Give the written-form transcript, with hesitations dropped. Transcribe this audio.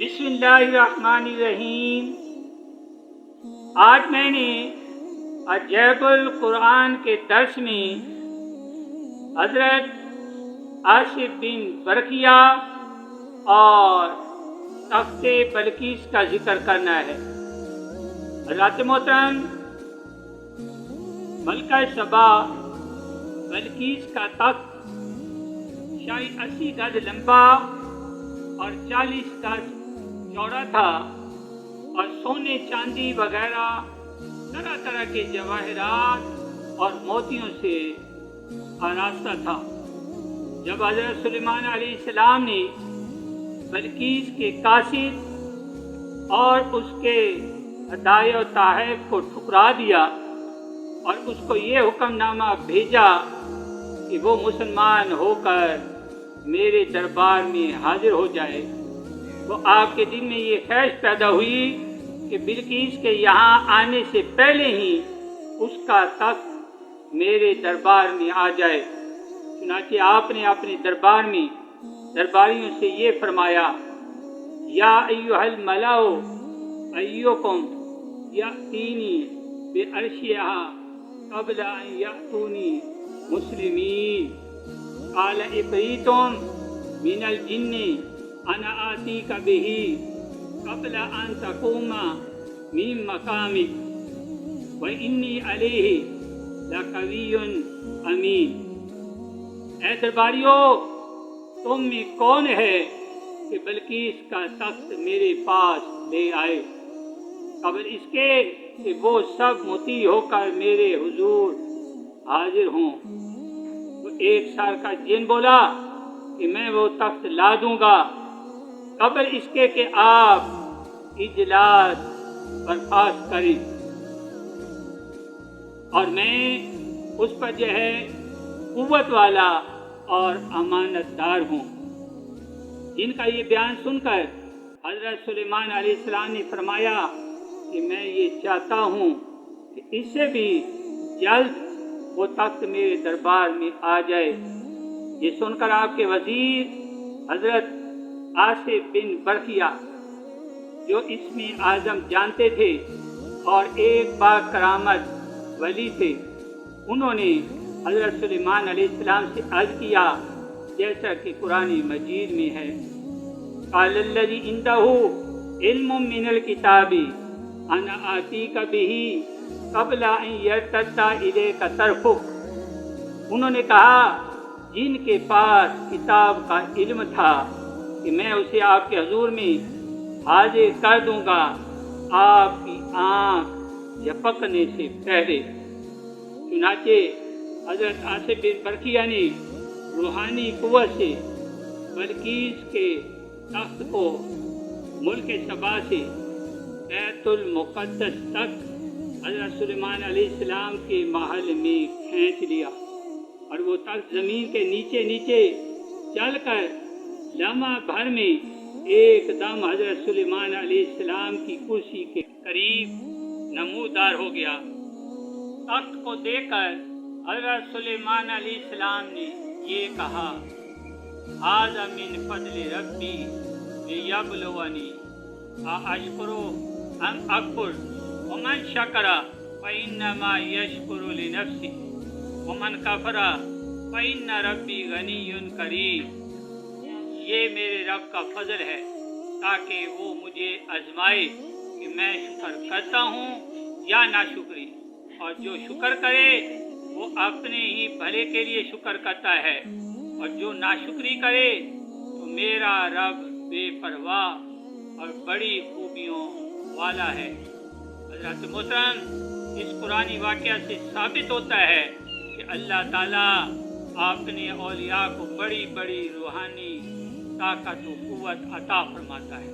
بسم اللہ الرحمن الرحیم۔ آج میں نے عجائب القرآن کے درس میں حضرت آصف بن برقیہ اور تخت بلقیس کا ذکر کرنا ہے۔ حضرات محترم، ملکہ سبا بلقیس کا تخت شاید 80 گز لمبا اور 40 گز چوڑا تھا اور سونے چاندی وغیرہ طرح طرح کے جواہرات اور موتیوں سے آراستہ تھا۔ جب حضرت سلیمان علیہ السلام نے بلقیس کے قاصد اور اس کے ہدایے و تحائف کو ٹھکرا دیا اور اس کو یہ حکم نامہ بھیجا کہ وہ مسلمان ہو کر میرے دربار میں حاضر ہو جائے، تو آپ کے دل میں یہ خواہش پیدا ہوئی کہ بلقیس کے یہاں آنے سے پہلے ہی اس کا تخت میرے دربار میں آ جائے۔ چنانچہ آپ نے اپنے دربار میں درباریوں سے یہ فرمایا: یا ایھا الملأ ایکم یأتینی بعرشھا قبل ان یأتونی مسلمین، قال عفریت من الجن انا آتیک بہ قبل ان تقوم من مقامک وانی علیہ لقوی امین۔ اے درباریوں، تم میں کون ہے کہ بلقیس کا تخت میرے پاس لے آئے قبل اس کے کہ وہ سب مطیع ہو کر میرے حضور حاضر ہوں؟ تو ایک سال کا جن بولا کہ میں وہ تخت لا دوں گا قبل اس کے کہ آپ اجلاس برخاست کریں، اور میں اس پر جو ہے قوت والا اور امانت دار ہوں۔ جن کا یہ بیان سن کر حضرت سلیمان علیہ السلام نے فرمایا کہ میں یہ چاہتا ہوں کہ اس سے بھی جلد وہ تخت میرے دربار میں آ جائے۔ یہ سن کر آپ کے وزیر حضرت آصف بن برقیہ، جو اسم اعظم جانتے تھے اور ایک با کرامت ولی تھے، انہوں نے حضرت سلیمان علیہ السلام سے عرض کیا جیسا کہ قرآن مجید میں ہے: قال الذی عندہ علم من الکتاب انا آتیک بہ قبل ان یرتد الیک طرفک۔ انہوں نے کہا جن کے پاس کتاب کا علم تھا کہ میں اسے آپ کے حضور میں حاضر کر دوں گا آپ کی آنکھ جھپکنے سے پہلے۔ چنانچہ حضرت آصف بن برقیہ نے روحانی قوت سے بلقیس کے تخت کو ملک سبا سے بیت المقدس تک حضرت سلیمان علیہ السلام کے محل میں کھینچ لیا، اور وہ تخت زمین کے نیچے نیچے چل کر لمحہ بھر میں ایک دم حضرت سلیمان علیہ السلام کی کرسی کے قریب نمودار ہو گیا۔ تخت کو دیکھ کر حضرت سلیمان علیہ السلام نے یہ کہا: ھذا من فضل ربی لیبلونی ااشکر ام اکفر ومن شکر فانما یشکر لنفسہ ومن کفر فإن ربی غنی کریم۔ یہ میرے رب کا فضل ہے تاکہ وہ مجھے آزمائے کہ میں شکر کرتا ہوں یا ناشکری، اور جو شکر کرے وہ اپنے ہی بھلے کے لیے شکر کرتا ہے، اور جو ناشکری کرے تو میرا رب بے پرواہ اور بڑی خوبیوں والا ہے۔ حضرت محترم، اس قرآنی واقعہ سے ثابت ہوتا ہے کہ اللہ تعالیٰ اپنے اولیاء کو بڑی بڑی روحانی طاقت و قوت عطا فرماتا ہے۔